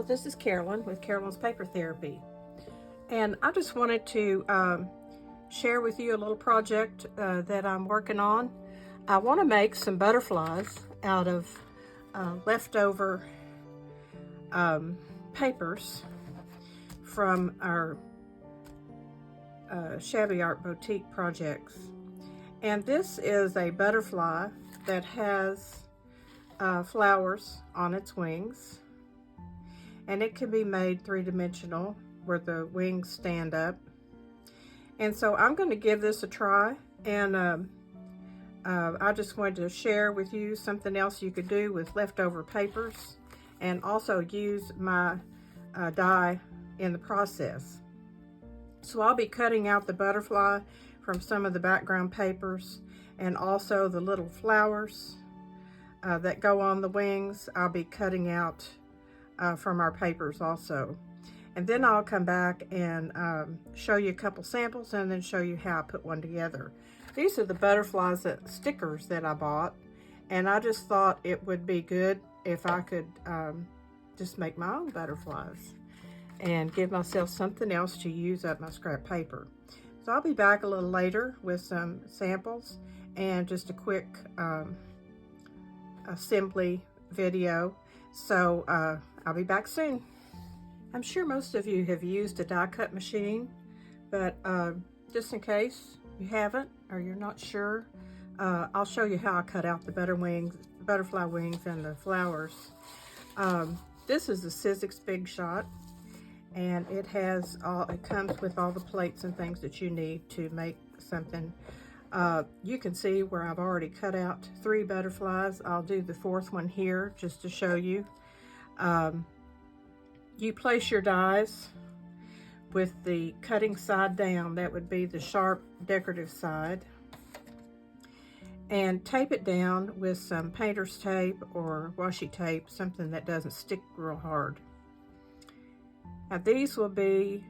Hello, this is Carolyn with Carolyn's Paper Therapy, and I just wanted to share with you a little project that I'm working on. I want to make some butterflies out of leftover papers from our Shabby Art Boutique projects. And this is a butterfly that has flowers on its wings, and it can be made three-dimensional where the wings stand up. And so I'm going to give this a try, and I just wanted to share with you something else you could do with leftover papers, and also use my die in the process. So I'll be cutting out the butterfly from some of the background papers, and also the little flowers that go on the wings. I'll be cutting out from our papers also. And then I'll come back and show you a couple samples, and then show you how I put one together. These are the butterflies stickers that I bought, and I just thought it would be good if I could just make my own butterflies and give myself something else to use up my scrap paper. So I'll be back a little later with some samples and just a quick assembly video. So I'll be back soon. I'm sure most of you have used a die cut machine, but just in case you haven't or you're not sure, I'll show you how I cut out the butterfly wings and the flowers. This is the Sizzix Big Shot, and it comes with all the plates and things that you need to make something. You can see where I've already cut out 3 butterflies. I'll do the 4th one here just to show you. You place your dies with the cutting side down. That would be the sharp decorative side. And tape it down with some painter's tape or washi tape, something that doesn't stick real hard. Now these will be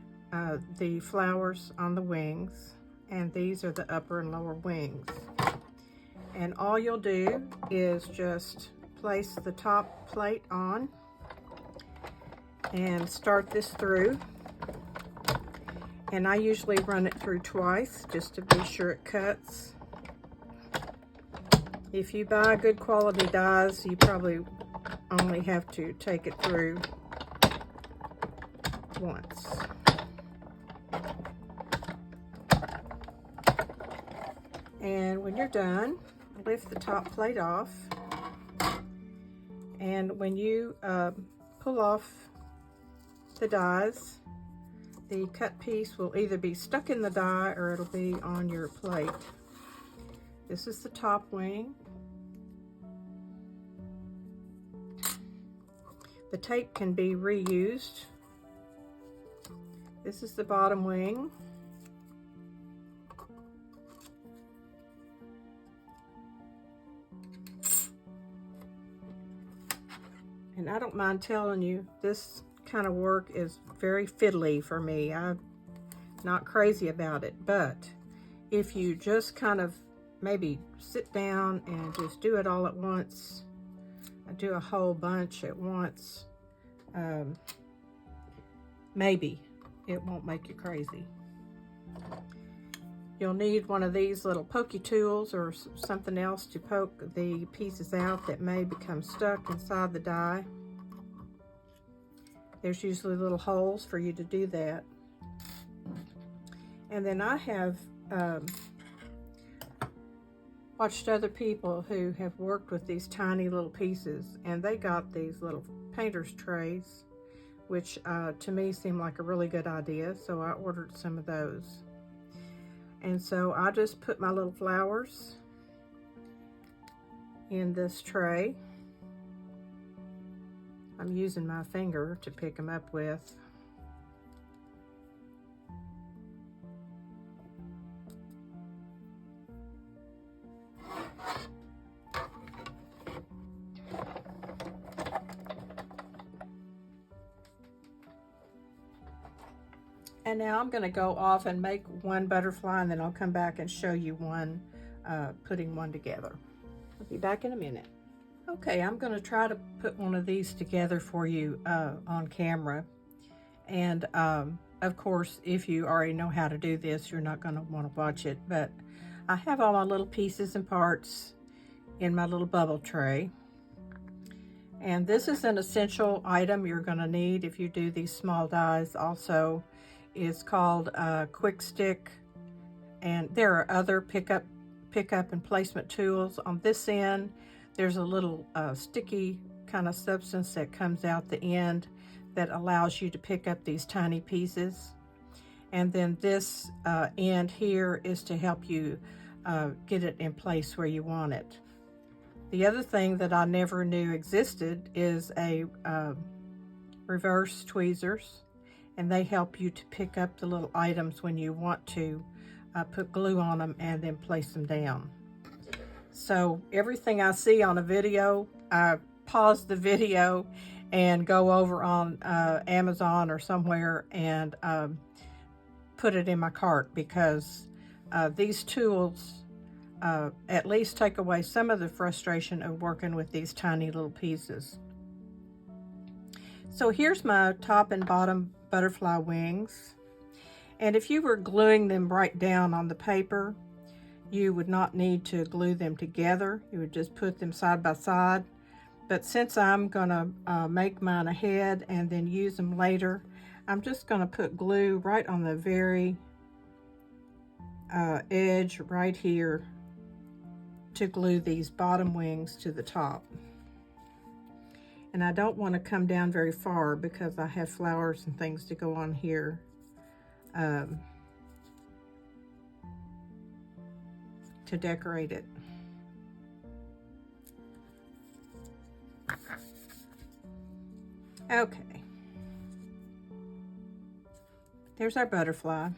the flowers on the wings, and these are the upper and lower wings. And all you'll do is just place the top plate on and start this through. And I usually run it through twice just to be sure it cuts. If you buy good quality dies, you probably only have to take it through once. And when you're done, lift the top plate off. And when you pull off the dies, the cut piece will either be stuck in the die or it'll be on your plate. This is the top wing. The tape can be reused. This is the bottom wing. And I don't mind telling you, this kind of work is very fiddly for me. I'm not crazy about it, but if you just kind of maybe sit down and just do it all at once, do a whole bunch at once, maybe it won't make you crazy. You'll need one of these little pokey tools or something else to poke the pieces out that may become stuck inside the die. There's usually little holes for you to do that. And then I have watched other people who have worked with these tiny little pieces, and they got these little painter's trays, which to me seemed like a really good idea, so I ordered some of those. And so I just put my little flowers in this tray. I'm using my finger to pick them up with. And now I'm going to go off and make one butterfly, and then I'll come back and show you one, putting one together. I'll be back in a minute. Okay, I'm going to try to put one of these together for you on camera. And of course, if you already know how to do this, you're not going to want to watch it. But I have all my little pieces and parts in my little bubble tray. And this is an essential item you're going to need if you do these small dies. Also, it's called Quick Stick. And there are other pickup and placement tools. On this end, there's a little sticky kind of substance that comes out the end that allows you to pick up these tiny pieces. And then this end here is to help you get it in place where you want it. The other thing that I never knew existed is a reverse tweezers, and they help you to pick up the little items when you want to put glue on them and then place them down. So everything I see on a video, I pause the video and go over on Amazon or somewhere and put it in my cart, because these tools at least take away some of the frustration of working with these tiny little pieces. So here's my top and bottom butterfly wings. And if you were gluing them right down on the paper, you would not need to glue them together. You would just put them side by side. But since I'm gonna make mine ahead and then use them later, I'm just gonna put glue right on the very edge right here to glue these bottom wings to the top. And I don't want to come down very far because I have flowers and things to go on here. To decorate it. Okay. There's our butterfly.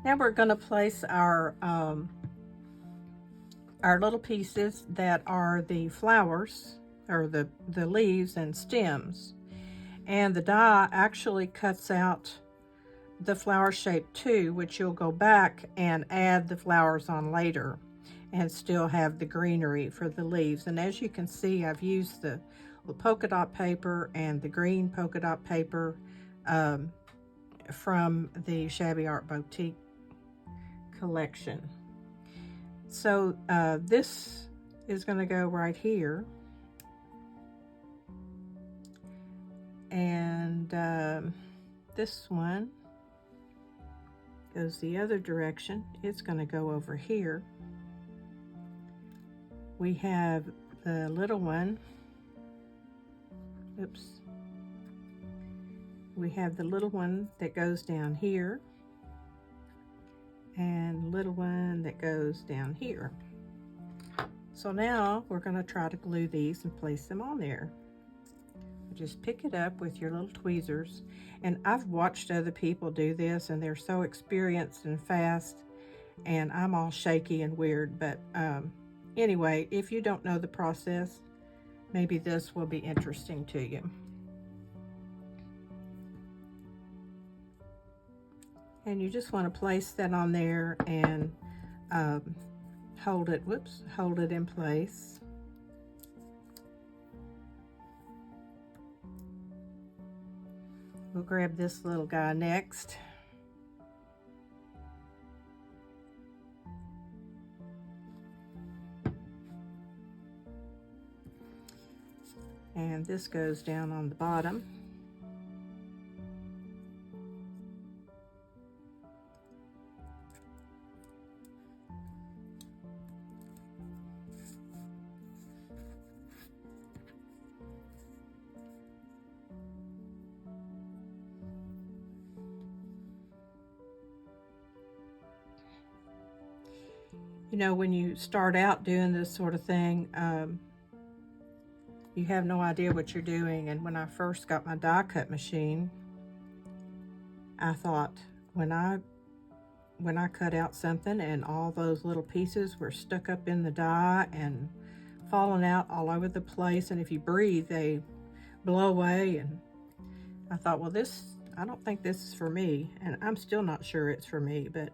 Now we're going to place our little pieces that are the flowers, or the leaves and stems. And the die actually cuts out the flower shape too, which you'll go back and add the flowers on later and still have the greenery for the leaves. And as you can see, I've used the polka dot paper and the green polka dot paper from the Shabby Art Boutique collection. So this is going to go right here. And this one goes the other direction. It's going to go over here. We have the little one. Oops. We have the little one that goes down here, and the little one that goes down here. So now we're going to try to glue these and place them on there. Just pick it up with your little tweezers. And I've watched other people do this, and they're so experienced and fast, and I'm all shaky and weird. But anyway, if you don't know the process, maybe this will be interesting to you. And you just want to place that on there and hold it in place. We'll grab this little guy next. And this goes down on the bottom. You know, when you start out doing this sort of thing, you have no idea what you're doing. And when I first got my die cut machine, I thought, when I cut out something and all those little pieces were stuck up in the die and falling out all over the place, and if you breathe, they blow away. And I thought, well, I don't think this is for me. And I'm still not sure it's for me, but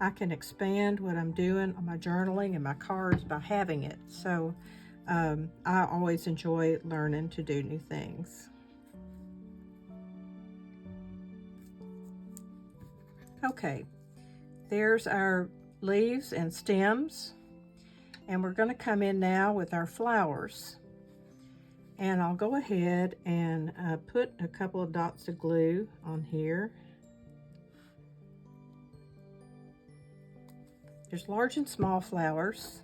I can expand what I'm doing on my journaling and my cards by having it. So I always enjoy learning to do new things. Okay, there's our leaves and stems, and we're going to come in now with our flowers. And I'll go ahead and put a couple of dots of glue on here. There's large and small flowers.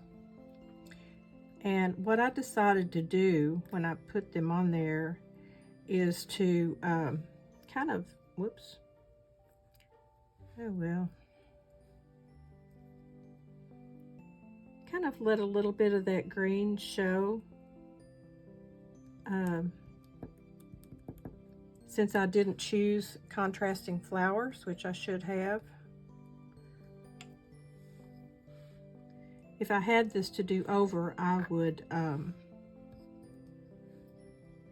And what I decided to do when I put them on there is to kind of, whoops, oh well, kind of let a little bit of that green show. Since I didn't choose contrasting flowers, which I should have. If I had this to do over, I would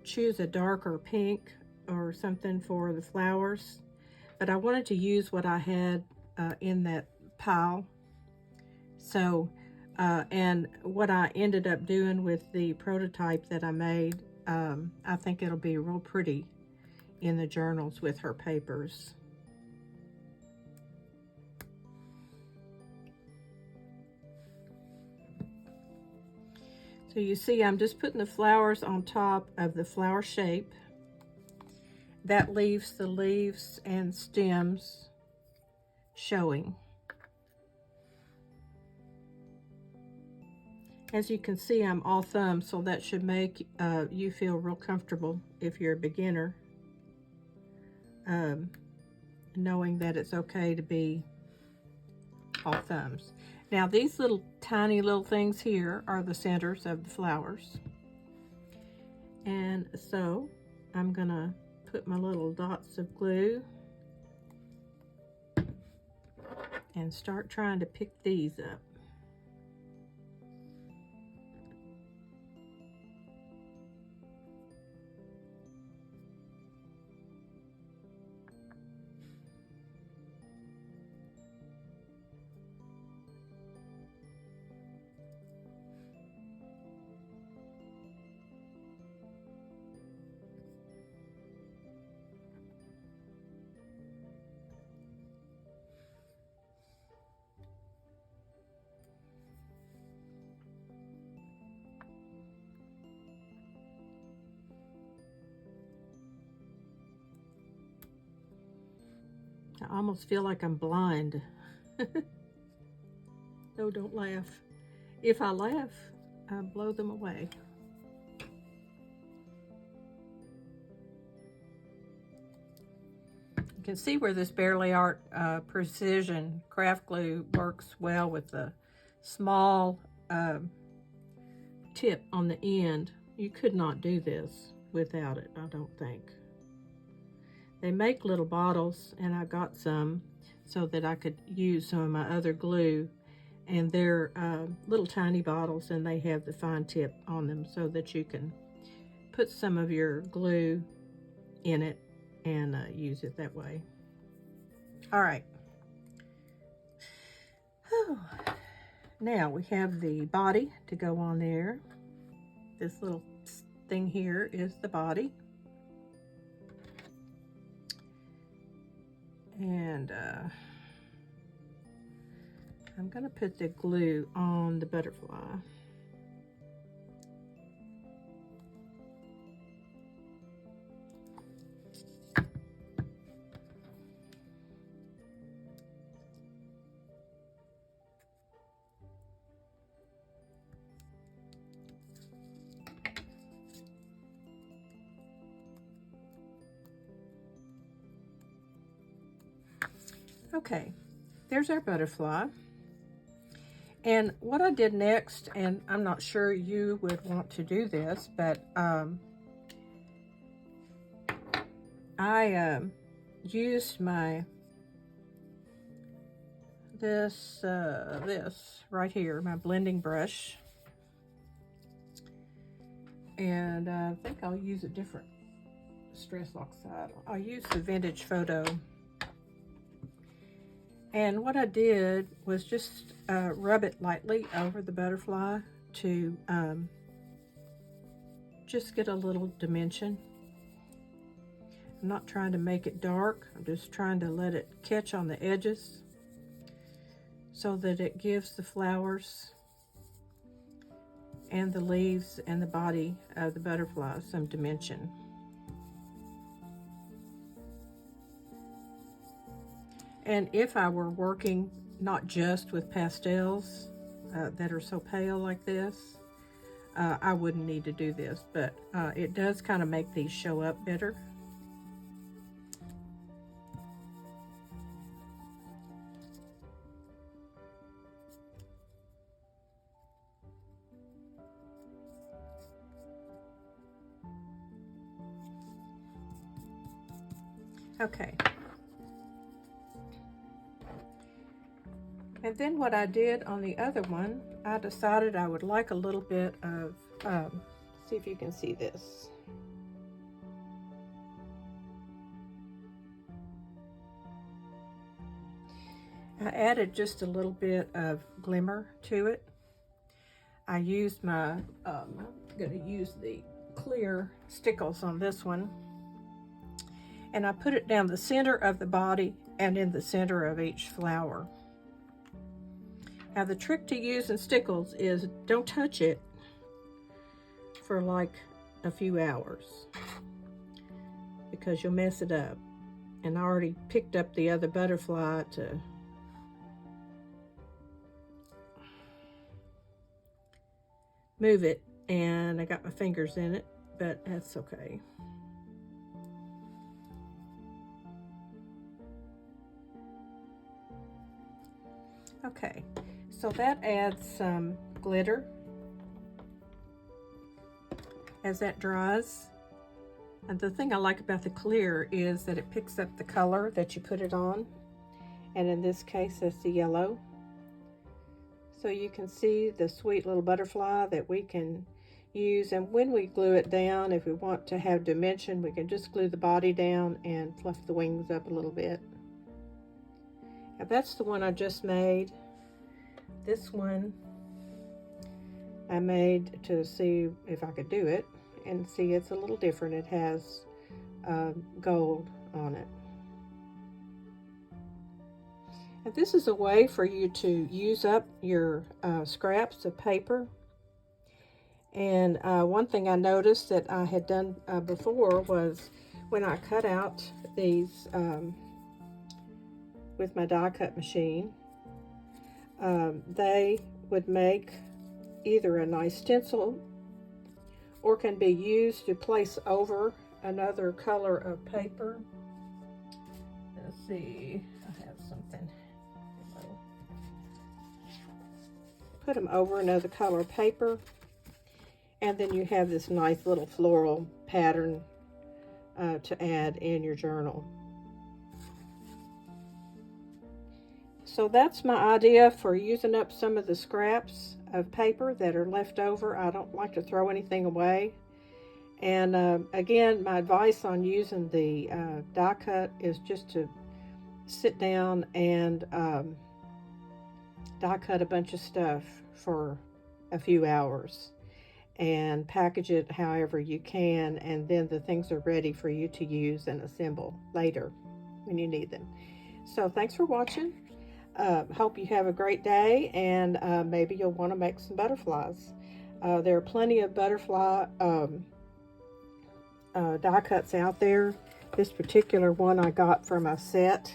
choose a darker pink or something for the flowers, but I wanted to use what I had in that pile. So, and what I ended up doing with the prototype that I made, I think it'll be real pretty in the journals with her papers. So you see, I'm just putting the flowers on top of the flower shape. That leaves the leaves and stems showing. As you can see, I'm all thumbs, so that should make you feel real comfortable if you're a beginner, knowing that it's okay to be all thumbs. Now these little tiny little things here are the centers of the flowers. And so I'm gonna put my little dots of glue and start trying to pick these up. I almost feel like I'm blind. No, don't laugh. If I laugh, I blow them away. You can see where this Bearly Art Precision craft glue works well with the small tip on the end. You could not do this without it, I don't think. They make little bottles, and I got some so that I could use some of my other glue, and they're little tiny bottles, and they have the fine tip on them so that you can put some of your glue in it and use it that way. All right. Now we have the body to go on there. This little thing here is the body. And I'm going to put the glue on the butterfly. Okay, there's our butterfly. And what I did next, and I'm not sure you would want to do this, but I used my this right here, my blending brush, and I think I'll use a different Stress Oxide. I'll use the Vintage Photo, And what I did was just rub it lightly over the butterfly to just get a little dimension. I'm not trying to make it dark. I'm just trying to let it catch on the edges so that it gives the flowers and the leaves and the body of the butterfly some dimension. And if I were working not just with pastels that are so pale like this, I wouldn't need to do this, but it does kind of make these show up better. Okay. And then what I did on the other one, I decided I would like a little bit of, see if you can see this. I added just a little bit of glimmer to it. I used my, I'm going to use the clear stickles on this one. And I put it down the center of the body and in the center of each flower. Now the trick to using stickles is don't touch it for like a few hours because you'll mess it up. And I already picked up the other butterfly to move it, and I got my fingers in it, but that's okay. Okay, so that adds some glitter as that dries. And the thing I like about the clear is that it picks up the color that you put it on. And in this case, it's the yellow. So you can see the sweet little butterfly that we can use. And when we glue it down, if we want to have dimension, we can just glue the body down and fluff the wings up a little bit. Now that's the one I just made. This one I made to see if I could do it, and see it's a little different. It has gold on it. And this is a way for you to use up your scraps of paper. And one thing I noticed that I had done before was when I cut out these with my die cut machine, they would make either a nice stencil or can be used to place over another color of paper. Let's see, I have something. Put them over another color of paper, and then you have this nice little floral pattern to add in your journal. So that's my idea for using up some of the scraps of paper that are left over. I don't like to throw anything away. And again, my advice on using the die cut is just to sit down and die cut a bunch of stuff for a few hours and package it however you can, and then the things are ready for you to use and assemble later when you need them. So thanks for watching. Hope you have a great day, and maybe you'll want to make some butterflies. There are plenty of butterfly die cuts out there. This particular one I got from a set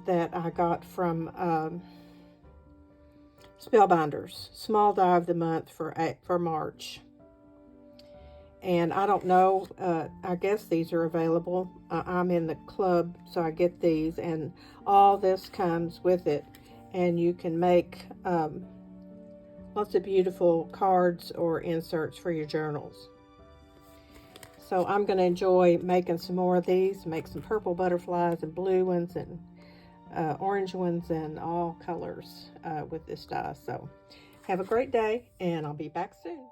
that I got from Spellbinders, Small Die of the Month for March. And I don't know, I guess these are available. I'm in the club, so I get these, and all this comes with it. And you can make lots of beautiful cards or inserts for your journals. So I'm going to enjoy making some more of these, make some purple butterflies and blue ones and orange ones and all colors with this die. So have a great day, and I'll be back soon.